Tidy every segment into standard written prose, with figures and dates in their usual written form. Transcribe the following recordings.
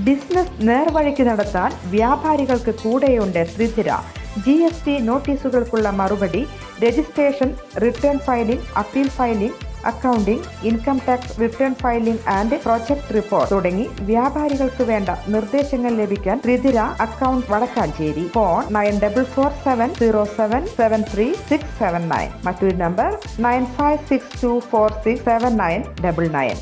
Business നേർവഴിക്ക് നടത്താൻ വ്യാപാരികൾക്ക് കൂടെയുണ്ട് ശ്രീധര. GST നോട്ടീസുകൾക്കുള്ള മറുപടി, registration, return filing, appeal filing, accounting, income tax return filing and project report തുടങ്ങി വ്യാപാരികൾക്ക് വേണ്ട നിർദ്ദേശങ്ങൾ ലഭിക്കാൻ ശ്രീധര അക്കൗണ്ട് വടക്കാഞ്ചേരി. ഫോൺ 9447077369. മറ്റൊരു നമ്പർ 9562467999.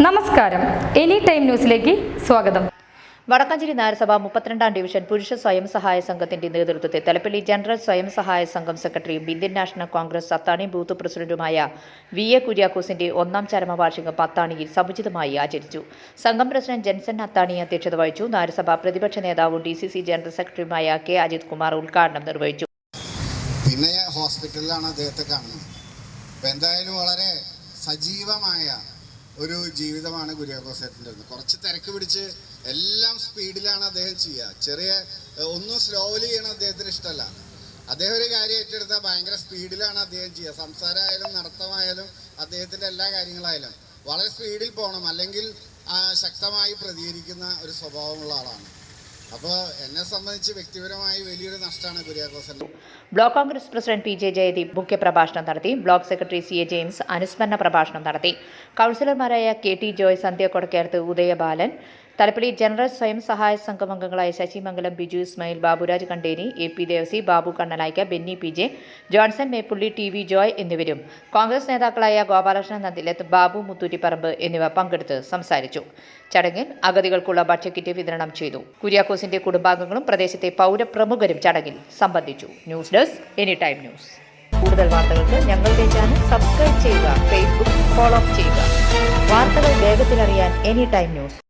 നമസ്കാരം, എനി ടൈം ന്യൂസിലേക്ക് സ്വാഗതം. വടക്കാഞ്ചേരി നഗരസഭ 32-ാം ഡിവിഷൻ പുരുഷ സ്വയം സഹായ സംഘത്തിന്റെ നേതൃത്വത്തിൽ തലപ്പള്ളി ജനറൽ സ്വയം സഹായ സംഘം സെക്രട്ടറിയും ഇന്ത്യൻ നാഷണൽ കോൺഗ്രസ് അത്താണി ബൂത്ത് പ്രസിഡന്റുമായ VA കുര്യാക്കോസിന്റെ 1ാം ചരമവാർഷികം അത്താണിയിൽ സമുചിതമായി ആചരിച്ചു. സംഘം പ്രസിഡന്റ് ജെൻസൺ അത്താണി അധ്യക്ഷത വഹിച്ചു. നഗരസഭ പ്രതിപക്ഷ നേതാവും DCC ജനറൽ സെക്രട്ടറിയുമായ K. അജിത് കുമാർ ഉദ്ഘാടനം നിർവഹിച്ചു. പിന്നെ ഹോസ്പിറ്റലിലാണ് അദ്ദേഹത്തെ കാണുന്നത്. എന്തായാലും വളരെ സജീവമായ ഒരു ജീവിതമാണ് കുര്യാക്കോസേട്ടൻ്റെ. കുറച്ച് തിരക്ക് പിടിച്ച് എല്ലാം സ്പീഡിലാണ് അദ്ദേഹം ചെയ്യുക. ഒന്നും സ്ലോലി ചെയ്യണം അദ്ദേഹത്തിന് ഇഷ്ടമല്ല. അദ്ദേഹം ഒരു കാര്യം ഏറ്റെടുത്താൽ ഭയങ്കര സ്പീഡിലാണ് അദ്ദേഹം ചെയ്യുക. സംസാരമായാലും നടത്തമായാലും അദ്ദേഹത്തിൻ്റെ എല്ലാ കാര്യങ്ങളായാലും വളരെ സ്പീഡിൽ പോകണം, അല്ലെങ്കിൽ ശക്തമായി പ്രതികരിക്കുന്ന ഒരു സ്വഭാവമുള്ള ആളാണ്. അപ്പോൾ എന്നെ സംബന്ധിച്ച് വ്യക്തിപരമായി വലിയൊരു നഷ്ടമാണ് കുര്യാക്കോസേട്ടൻ. Block Congress president PJ Jayadeep മുഖ്യപ്രഭാഷണം നടത്തി. ബ്ലോക്ക് സെക്രട്ടറി CA ജെയിംസ് അനുസ്മരണ പ്രഭാഷണം നടത്തി. കൗൺസിലർമാരായ KT ജോയ്, സന്ധ്യ കൊടക്കേർത്ത്, ഉദയബാലൻ, തലപ്പള്ളി ജനറൽ സ്വയം സഹായ സംഘം അംഗങ്ങളായ Sasimangalam, Biju Ismail, Baburaj Kandeni, AP Devasi, Babu Kannanaikka, Benny PJ, Johnson Meppully, TV Joy എന്നിവരും കോൺഗ്രസ് നേതാക്കളായ ഗോപാലകൃഷ്ണൻ നന്ദിലത്ത്, ബാബു മുത്തൂറ്റിപ്പറമ്പ് എന്നിവ പങ്കെടുത്ത് സംസാരിച്ചു. ചടങ്ങിൽ അഗതികൾക്കുള്ള ഭക്ഷ്യക്കിറ്റ് വിതരണം ചെയ്തു. കുര്യാക്കോസിന്റെ കുടുംബാംഗങ്ങളും പ്രദേശത്തെ പൗരപ്രമുഖരും ചടങ്ങിൽ സംബന്ധിച്ചു. News desk any time news. കൂടുതൽ വാർത്തകൾക്ക് ഞങ്ങളുടെ ചാനൽ സബ്സ്ക്രൈബ് ചെയ്യുക, Facebook ഫോളോ ചെയ്യുക. വാർത്തകൾ വേഗത്തിലറിയാൻ എനി ടൈം ന്യൂസ്.